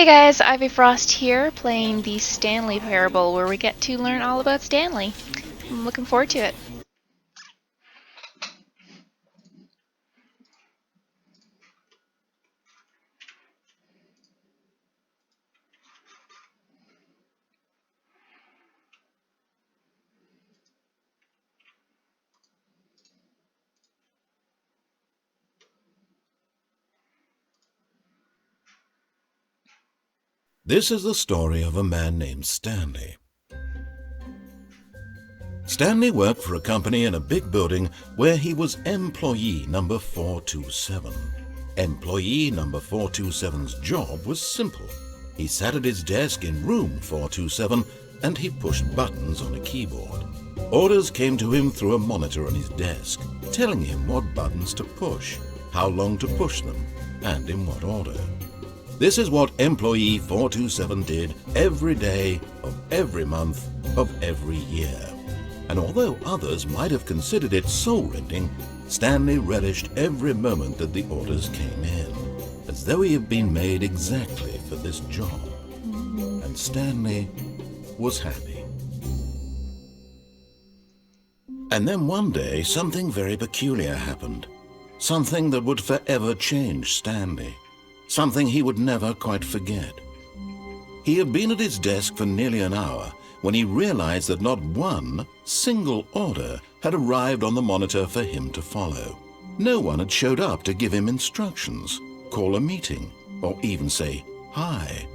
Hey guys, Ivy Frost here, playing the Stanley Parable, where we get to learn all about Stanley. I'm looking forward to it. This is the story of a man named Stanley. Stanley worked for a company in a big building where he was employee number 427. Employee number 427's job was simple. He sat at his desk in room 427 and he pushed buttons on a keyboard. Orders came to him through a monitor on his desk, telling him what buttons to push, how long to push them, and in what order. This is what employee 427 did every day of every month of every year. And although others might have considered it soul-rending, Stanley relished every moment that the orders came in, as though he had been made exactly for this job. And Stanley was happy. And then one day, something very peculiar happened. Something that would forever change Stanley. Something he would never quite forget. He had been at his desk for nearly an hour when he realized that not one single order had arrived on the monitor for him to follow. No one had showed up to give him instructions, call a meeting, or even say hi.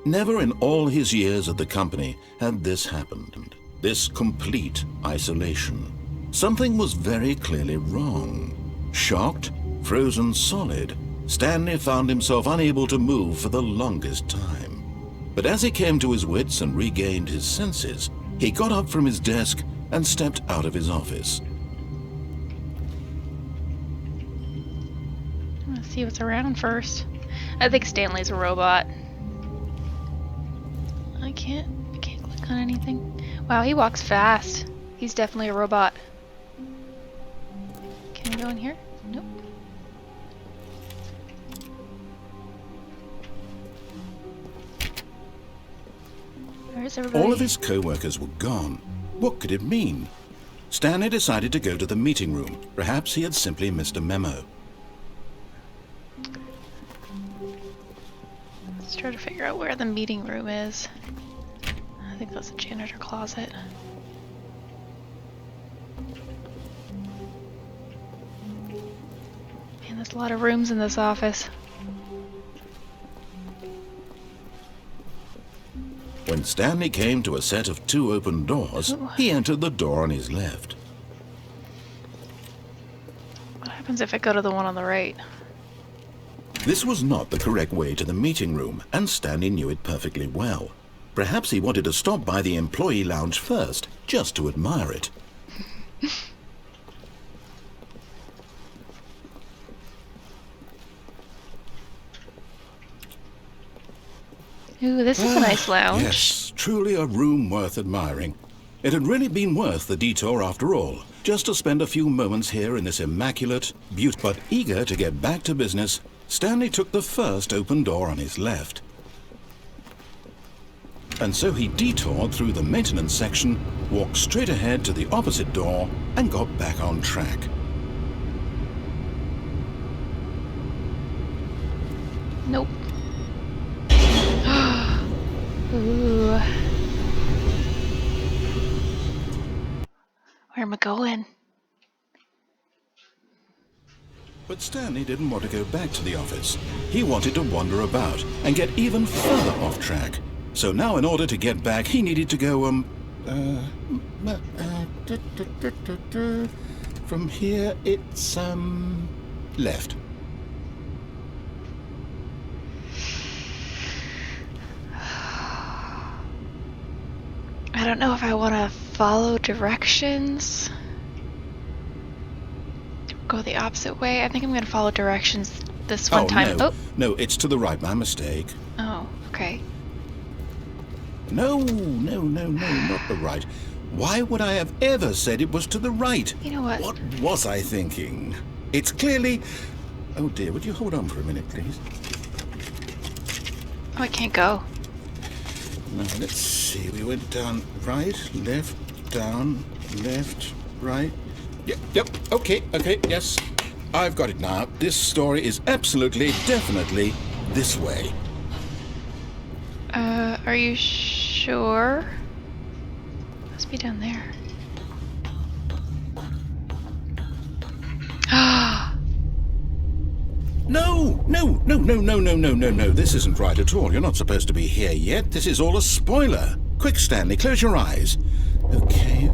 Never in all his years at the company had this happened. This complete isolation. Something was very clearly wrong. Shocked, frozen solid, Stanley found himself unable to move for the longest time. But as he came to his wits and regained his senses, he got up from his desk and stepped out of his office. Let's see what's around first. I think Stanley's a robot. I can't click on anything. Wow, he walks fast. He's definitely a robot. Can we go in here? Nope. Where's everybody? All of his co-workers were gone. What could it mean? Stanley decided to go to the meeting room. Perhaps he had simply missed a memo. Let's try to figure out where the meeting room is. I think that's a janitor closet. Man, there's a lot of rooms in this office. When Stanley came to a set of two open doors, he entered the door on his left. What happens if I go to the one on the right? This was not the correct way to the meeting room, and Stanley knew it perfectly well. Perhaps he wanted to stop by the employee lounge first, just to admire it. Ooh, this is a nice lounge. Yes, truly a room worth admiring. It had really been worth the detour after all, just to spend a few moments here in this immaculate, beautiful. But eager to get back to business, Stanley took the first open door on his left. And so he detoured through the maintenance section, walked straight ahead to the opposite door, and got back on track. Nope. Ooh. Where am I going? But Stanley didn't want to go back to the office. He wanted to wander about and get even further off track. So now in order to get back, he needed to go, from here it's, left. I don't know if I want to follow directions. Go the opposite way. I think I'm going to follow directions this one time. No, it's to the right. My mistake. Oh, okay. No, not the right. Why would I have ever said it was to the right? You know what? What was I thinking? It's clearly... Oh dear, would you hold on for a minute, please? Oh, I can't go. Now, let's see. We went down, right, left, down, left, right. Yep, okay, yes. I've got it now. This story is absolutely, definitely this way. Are you sure? Must be down there. Ah! No. This isn't right at all. You're not supposed to be here yet. This is all a spoiler. Quick, Stanley, close your eyes. Okay.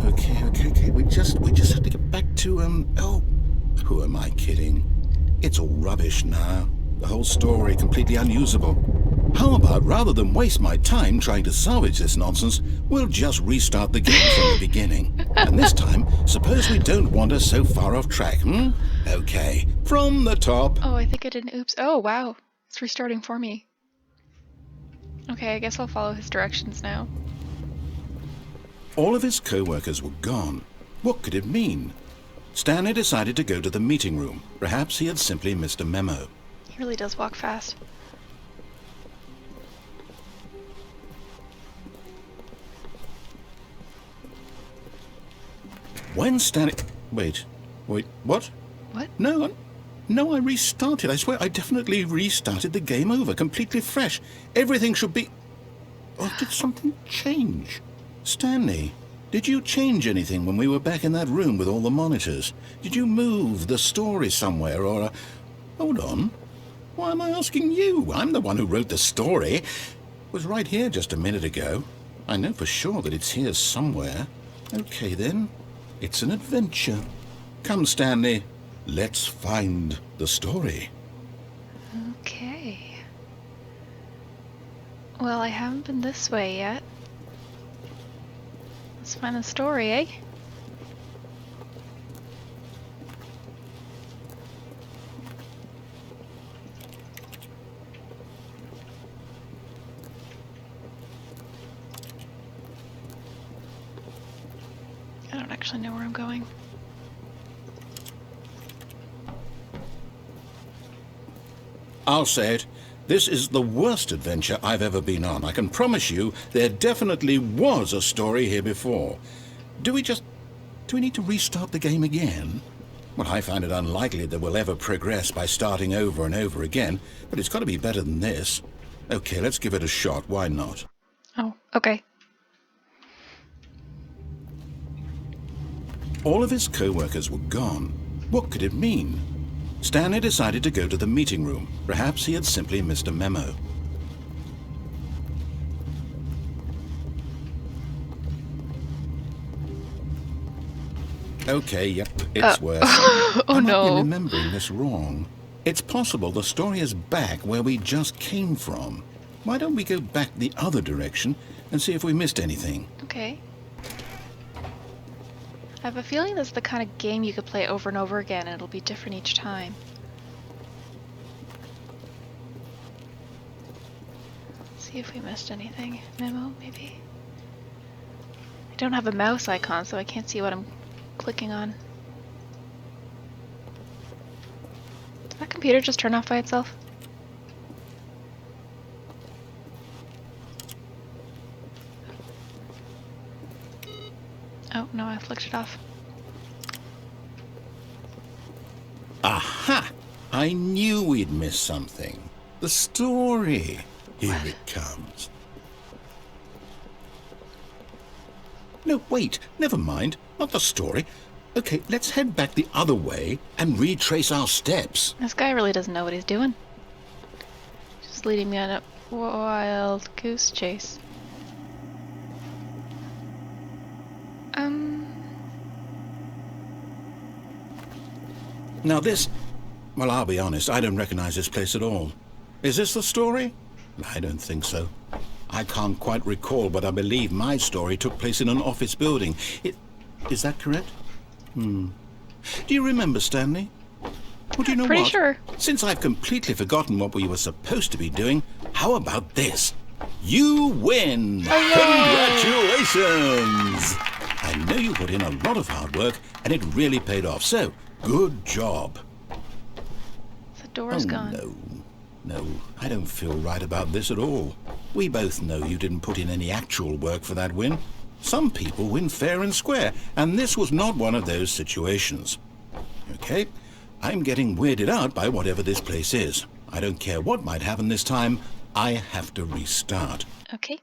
We just have to get back to, oh, who am I kidding? It's all rubbish now. The whole story completely unusable. How about, rather than waste my time trying to salvage this nonsense, we'll just restart the game from the beginning. And this time, suppose we don't wander so far off track, Okay, from the top. Oh, I think I did an oops. Oh, wow. It's restarting for me. Okay, I guess I'll follow his directions now. All of his co-workers were gone. What could it mean? Stanley decided to go to the meeting room. Perhaps he had simply missed a memo. He really does walk fast. When Stanley... Wait, what? What? No, I restarted. I swear I definitely restarted the game over, completely fresh. Everything should be... Or did something change? Stanley, did you change anything when we were back in that room with all the monitors? Did you move the story somewhere or... Hold on. Why am I asking you? I'm the one who wrote the story. It was right here just a minute ago. I know for sure that it's here somewhere. Okay, then. It's an adventure. Come, Stanley. Let's find the story. Okay. Well, I haven't been this way yet. Let's find the story, eh? I don't actually know where I'm going. I'll say it. This is the worst adventure I've ever been on. I can promise you there definitely was a story here before. Do we need to restart the game again? Well, I find it unlikely that we'll ever progress by starting over and over again, but it's got to be better than this. Okay, let's give it a shot. Why not? Oh, okay. All of his co-workers were gone. What could it mean? Stanley decided to go to the meeting room. Perhaps he had simply missed a memo. Okay, yep, it's worse. Oh I might no. be remembering this wrong. It's possible the story is back where we just came from. Why don't we go back the other direction and see if we missed anything? Okay. I have a feeling that's the kind of game you could play over and over again and it'll be different each time. See if we missed anything. Memo, maybe? I don't have a mouse icon, so I can't see what I'm clicking on. Did that computer just turn off by itself? Oh, no, I flicked it off. Aha! I knew we'd missed something. The story. Here it comes. No, wait. Never mind. Not the story. Okay, let's head back the other way and retrace our steps. This guy really doesn't know what he's doing. Just leading me on a wild goose chase. Now this... Well, I'll be honest, I don't recognize this place at all. Is this the story? I don't think so. I can't quite recall, but I believe my story took place in an office building. Is that correct? Do you remember, Stanley? Well, do you know Pretty what? sure. Since I've completely forgotten what we were supposed to be doing, how about this? You win! Congratulations! I know you put in a lot of hard work, and it really paid off, so good job. The door's gone. No. No, I don't feel right about this at all. We both know you didn't put in any actual work for that win. Some people win fair and square, and this was not one of those situations. Okay, I'm getting weirded out by whatever this place is. I don't care what might happen this time. I have to restart. Okay.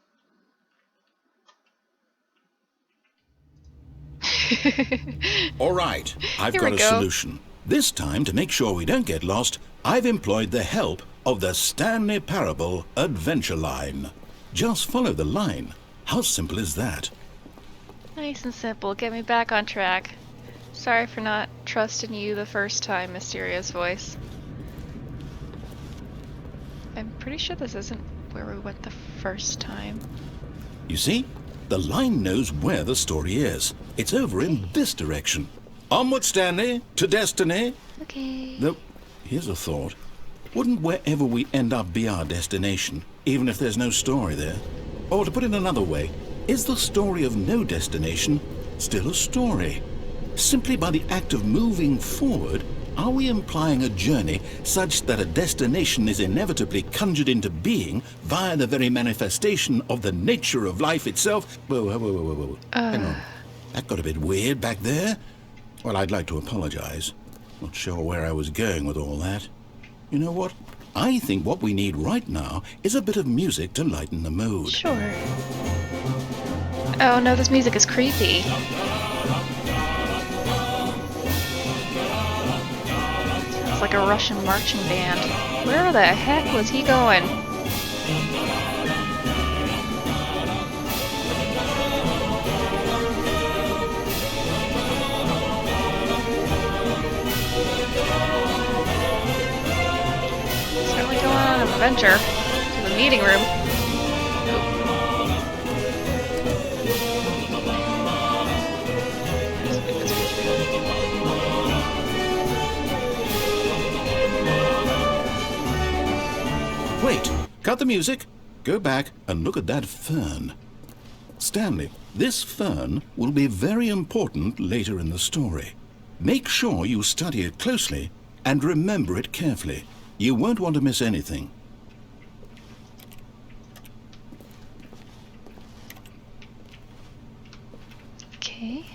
All right, I've Here got we a go. solution. This time, to make sure we don't get lost, I've employed the help of the Stanley Parable Adventure Line. Just follow the line. How simple is that? Nice and simple. Get me back on track. Sorry for not trusting you the first time, mysterious voice. I'm pretty sure this isn't where we went the first time. You see, the line knows where the story is. It's over in this direction. Onward, Stanley, to destiny. Okay. Though, here's a thought. Wouldn't wherever we end up be our destination, even if there's no story there? Or to put it another way, is the story of no destination still a story? Simply by the act of moving forward, are we implying a journey such that a destination is inevitably conjured into being via the very manifestation of the nature of life itself? Whoa. Hang on. That got a bit weird back there. Well, I'd like to apologize. Not sure where I was going with all that. You know what? I think what we need right now is a bit of music to lighten the mood. Sure. Oh no, this music is creepy. It's like a Russian marching band. Where the heck was he going? Certainly going on an adventure to the meeting room. Wait, cut the music. Go back and look at that fern. Stanley, this fern will be very important later in the story. Make sure you study it closely and remember it carefully. You won't want to miss anything. Okay.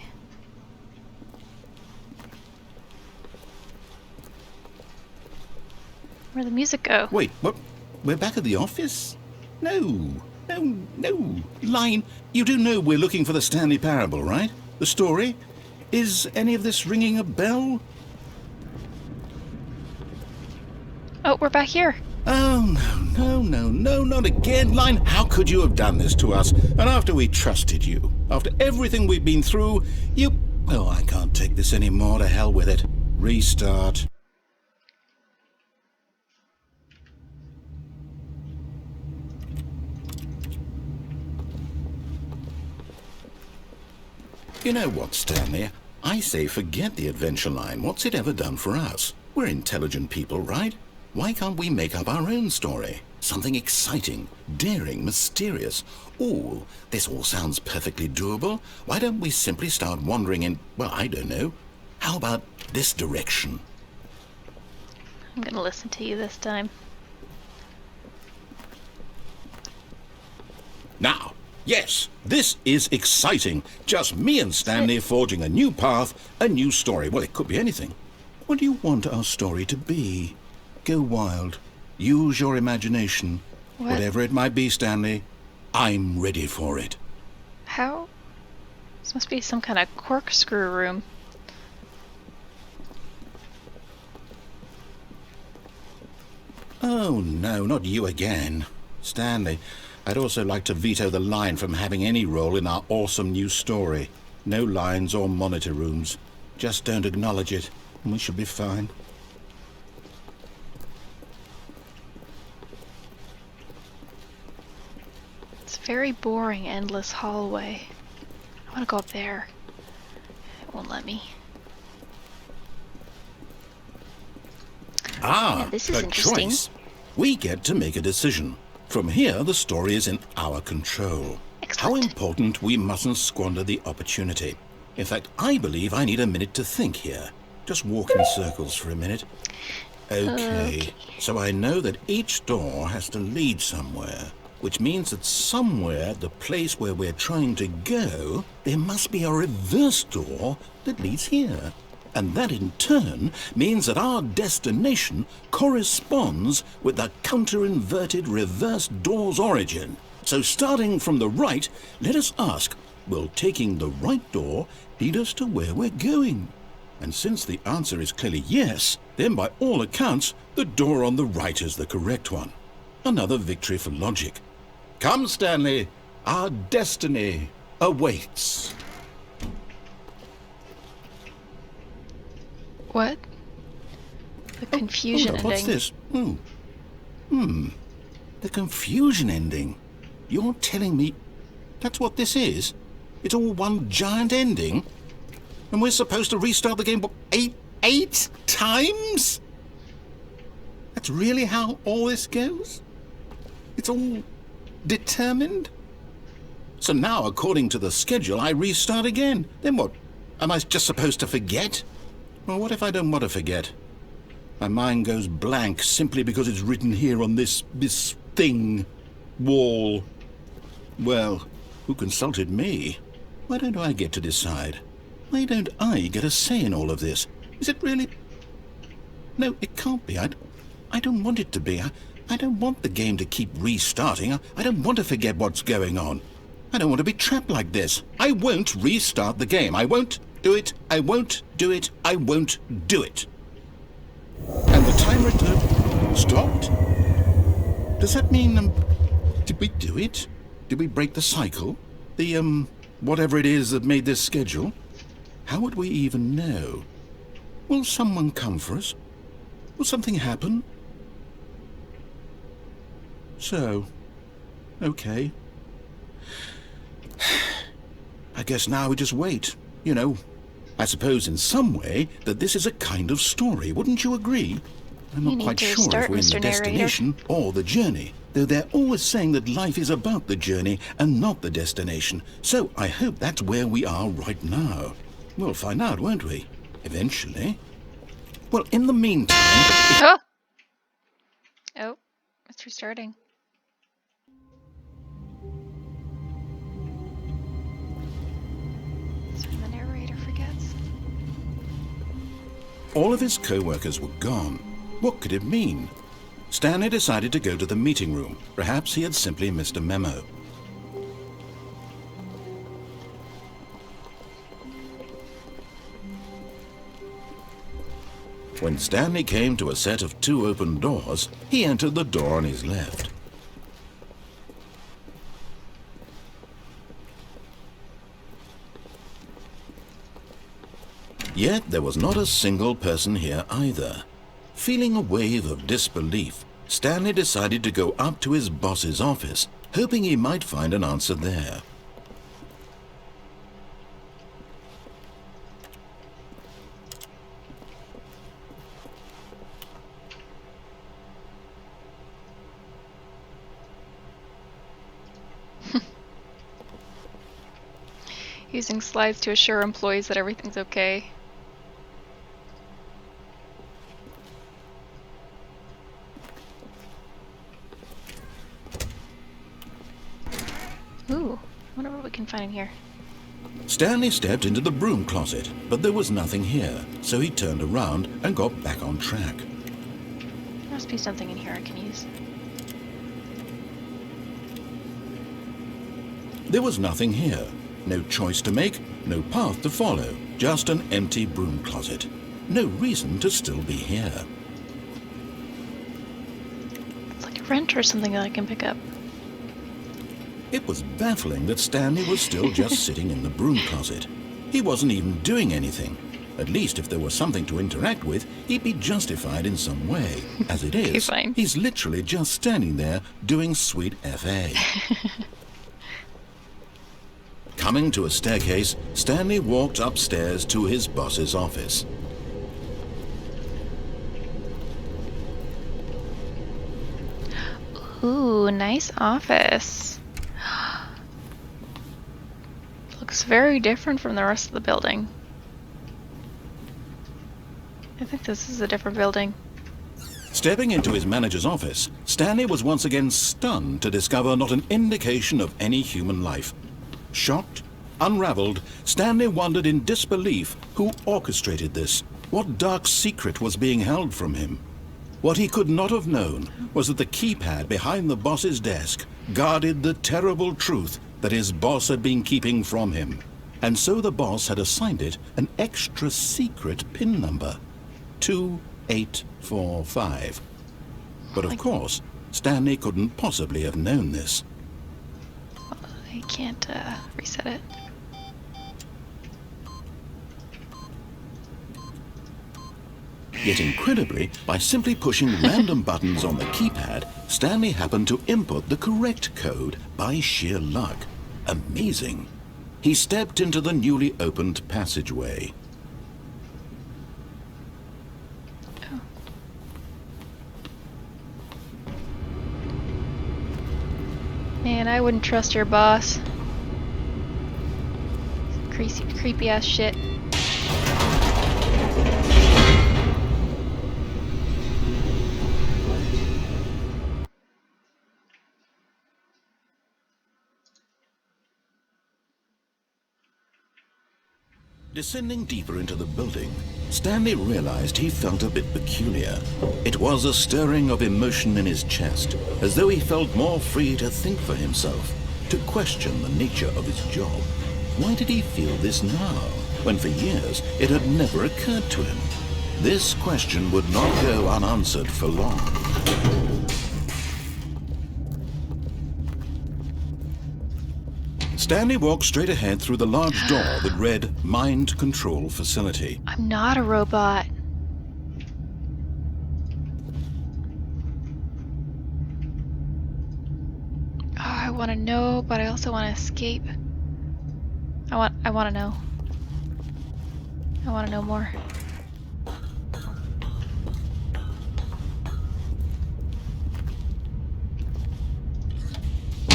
Where'd the music go? Wait, what? We're back at the office? No. Line, you do know we're looking for the Stanley Parable, right? The story? Is any of this ringing a bell? Oh, we're back here. Oh, no, not again. Line, how could you have done this to us? And after we trusted you, after everything we've been through, you... Oh, I can't take this anymore. To hell with it. Restart. You know what, Stanley? I say forget the adventure line. What's it ever done for us? We're intelligent people, right? Why can't we make up our own story? Something exciting, daring, mysterious. Ooh, this all sounds perfectly doable. Why don't we simply start wandering in, well, I don't know. How about this direction? I'm gonna listen to you this time. Now, yes, this is exciting. Just me and Stanley forging a new path, a new story. Well, it could be anything. What do you want our story to be? Go wild. Use your imagination. What? Whatever it might be, Stanley, I'm ready for it. How? This must be some kind of corkscrew room. Oh, no, not you again. Stanley, I'd also like to veto the line from having any role in our awesome new story. No lines or monitor rooms. Just don't acknowledge it, and we should be fine. It's a very boring, endless hallway. I want to go up there. It won't let me. Ah, Yeah, this is a interesting. choice. We get to make a decision. From here, the story is in our control. How Excellent. important we mustn't squander the opportunity. In fact, I believe I need a minute to think here. Just walk in circles for a minute. Okay, so I know that each door has to lead somewhere, which means that somewhere, the place where we're trying to go, there must be a reverse door that leads here. And that in turn means that our destination corresponds with the counter-inverted reverse door's origin. So starting from the right, let us ask, will taking the right door lead us to where we're going? And since the answer is clearly yes, then by all accounts, the door on the right is the correct one. Another victory for logic. Come, Stanley, our destiny awaits. What? The confusion hold up, ending. What's this? The confusion ending. You're telling me that's what this is? It's all one giant ending? And we're supposed to restart the game, what, eight times? That's really how all this goes? It's all determined? So now, according to the schedule, I restart again. Then what? Am I just supposed to forget? Well, what if I don't want to forget? My mind goes blank simply because it's written here on this thing, wall. Well, who consulted me? Why don't I get to decide? Why don't I get a say in all of this? Is it really? No, it can't be. I don't want it to be. I don't want the game to keep restarting. I don't want to forget what's going on. I don't want to be trapped like this. I won't restart the game. I won't do it. I won't do it. I won't do it. And the timer stopped? Does that mean, did we do it? Did we break the cycle? The, whatever it is that made this schedule? How would we even know? Will someone come for us? Will something happen? So, okay. I guess now we just wait. You know, I suppose in some way that this is a kind of story. Wouldn't you agree? I'm not quite sure if we're in the destination or the journey, though they're always saying that life is about the journey and not the destination. So I hope that's where we are right now. We'll find out, won't we? Eventually. Well, in the meantime... Oh, it's restarting. So the narrator forgets. All of his co-workers were gone. What could it mean? Stanley decided to go to the meeting room. Perhaps he had simply missed a memo. When Stanley came to a set of 2 open doors, he entered the door on his left. Yet there was not a single person here either. Feeling a wave of disbelief, Stanley decided to go up to his boss's office, hoping he might find an answer there. Using slides to assure employees that everything's okay. Ooh, wonder what we can find in here. Stanley stepped into the broom closet, but there was nothing here, so he turned around and got back on track. There must be something in here I can use. There was nothing here. No choice to make, no path to follow, just an empty broom closet. No reason to still be here. It's like a wrench or something that I can pick up. It was baffling that Stanley was still just sitting in the broom closet. He wasn't even doing anything. At least if there was something to interact with, he'd be justified in some way. As it is, he's literally just standing there doing sweet FA. Coming to a staircase, Stanley walked upstairs to his boss's office. Ooh, nice office. Looks very different from the rest of the building. I think this is a different building. Stepping into his manager's office, Stanley was once again stunned to discover not an indication of any human life. Shocked, unraveled, Stanley wondered in disbelief who orchestrated this. What dark secret was being held from him? What he could not have known was that the keypad behind the boss's desk guarded the terrible truth that his boss had been keeping from him. And so the boss had assigned it an extra secret PIN number, 2845. But of course, Stanley couldn't possibly have known this. Well, I can't reset it. Yet incredibly, by simply pushing random buttons on the keypad, Stanley happened to input the correct code by sheer luck. Amazing. He stepped into the newly opened passageway. Oh. Man, I wouldn't trust your boss. Creepy ass shit. Descending deeper into the building, Stanley realized he felt a bit peculiar. It was a stirring of emotion in his chest, as though he felt more free to think for himself, to question the nature of his job. Why did he feel this now, when for years it had never occurred to him? This question would not go unanswered for long. Stanley walked straight ahead through the large door that read Mind Control Facility. I'm not a robot. Oh, I want to know, but I also want to escape. I want to know. I want to know more.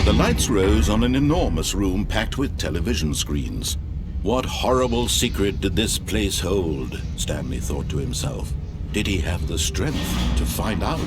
The lights rose on an enormous room packed with television screens. What horrible secret did this place hold? Stanley thought to himself. Did he have the strength to find out?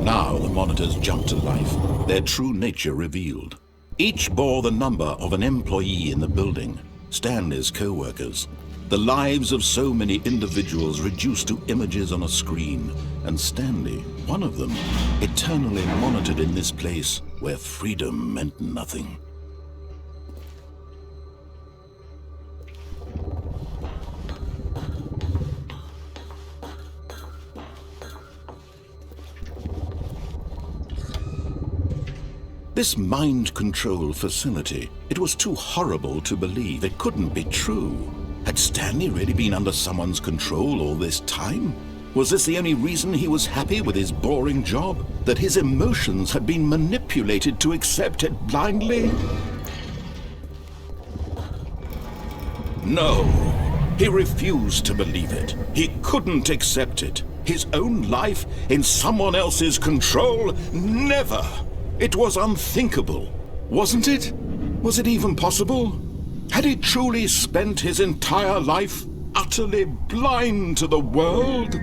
Now the monitors jumped to life, their true nature revealed. Each bore the number of an employee in the building, Stanley's co-workers. The lives of so many individuals reduced to images on a screen, and Stanley, one of them, eternally monitored in this place where freedom meant nothing. This mind control facility, it was too horrible to believe. It couldn't be true. Had Stanley really been under someone's control all this time? Was this the only reason he was happy with his boring job? That his emotions had been manipulated to accept it blindly? No, he refused to believe it. He couldn't accept it. His own life in someone else's control? Never! It was unthinkable, wasn't it? Was it even possible? Had he truly spent his entire life utterly blind to the world?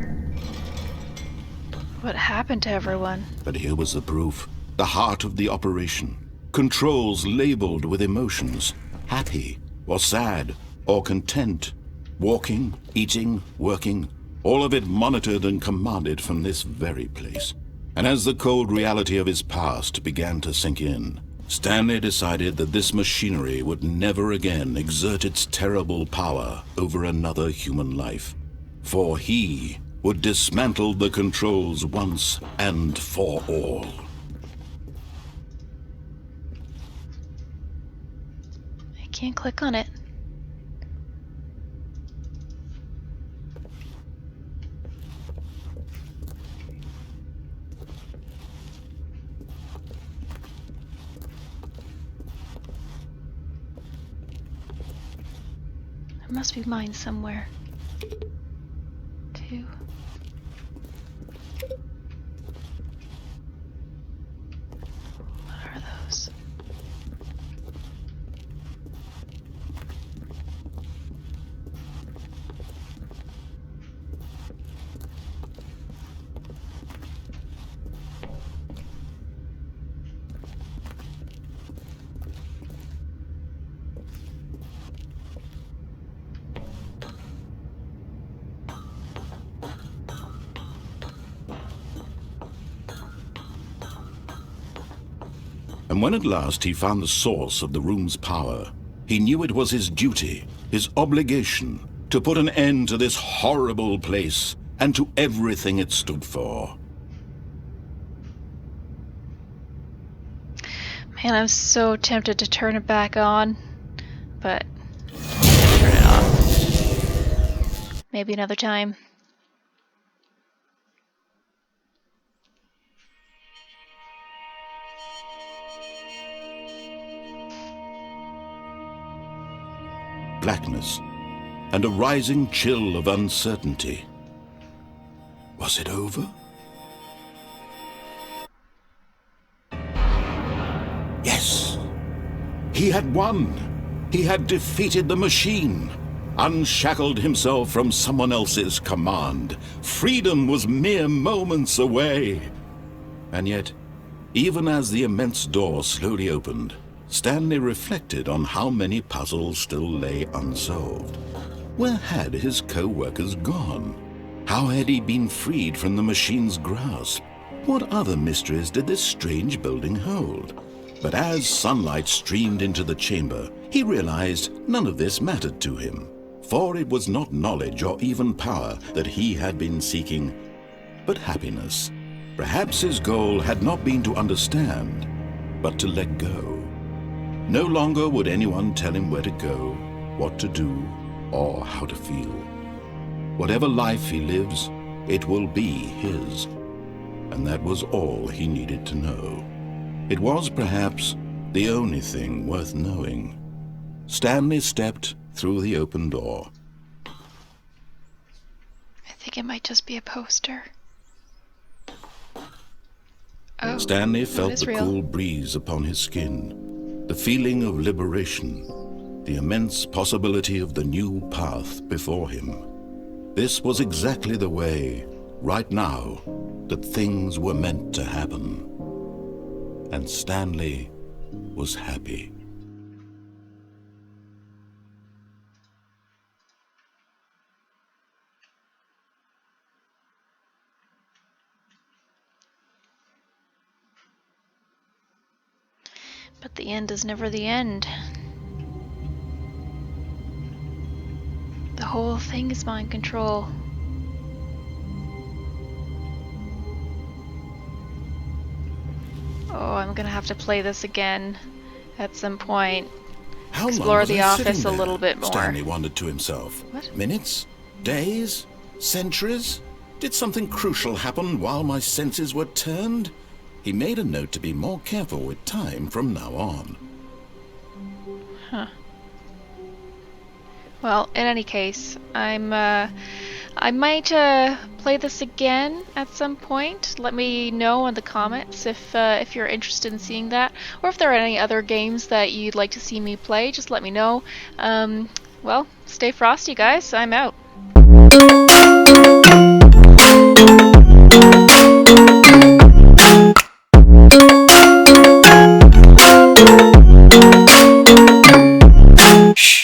What happened to everyone? But here was the proof. The heart of the operation. Controls labeled with emotions. Happy, or sad, or content. Walking, eating, working. All of it monitored and commanded from this very place. And as the cold reality of his past began to sink in, Stanley decided that this machinery would never again exert its terrible power over another human life. For he would dismantle the controls once and for all. I can't click on it. There must be mine somewhere. 2. What are those? And when at last he found the source of the room's power, he knew it was his duty, his obligation, to put an end to this horrible place and to everything it stood for. Man, I'm so tempted to turn it back on, but I can't turn it off. Maybe another time. Blackness and a rising chill of uncertainty. Was it over? Yes! He had won! He had defeated the machine, unshackled himself from someone else's command. Freedom was mere moments away. And yet, even as the immense door slowly opened, Stanley reflected on how many puzzles still lay unsolved. Where had his co-workers gone? How had he been freed from the machine's grasp? What other mysteries did this strange building hold? But as sunlight streamed into the chamber, he realized none of this mattered to him, for it was not knowledge or even power that he had been seeking, but happiness. Perhaps his goal had not been to understand, but to let go. No longer would anyone tell him where to go, what to do, or how to feel. Whatever life he lives, it will be his. And that was all he needed to know. It was perhaps the only thing worth knowing. Stanley stepped through the open door. I think it might just be a poster. Oh, Stanley felt the real. cool breeze upon his skin. The feeling of liberation, the immense possibility of the new path before him. This was exactly the way, right now, that things were meant to happen. And Stanley was happy. But the end is never the end. The whole thing is mind control. Oh, I'm gonna have to play this again at some point. How long Explore was the I office sitting a little there? bit more. Stanley wondered to himself. What? Minutes? Days? Centuries? Did something crucial happen while my senses were turned? He made a note to be more careful with time from now on. Huh. Well, in any case, I might play this again at some point. Let me know in the comments if you're interested in seeing that, or if there are any other games that you'd like to see me play. Just let me know. Well, stay frosty, guys. I'm out.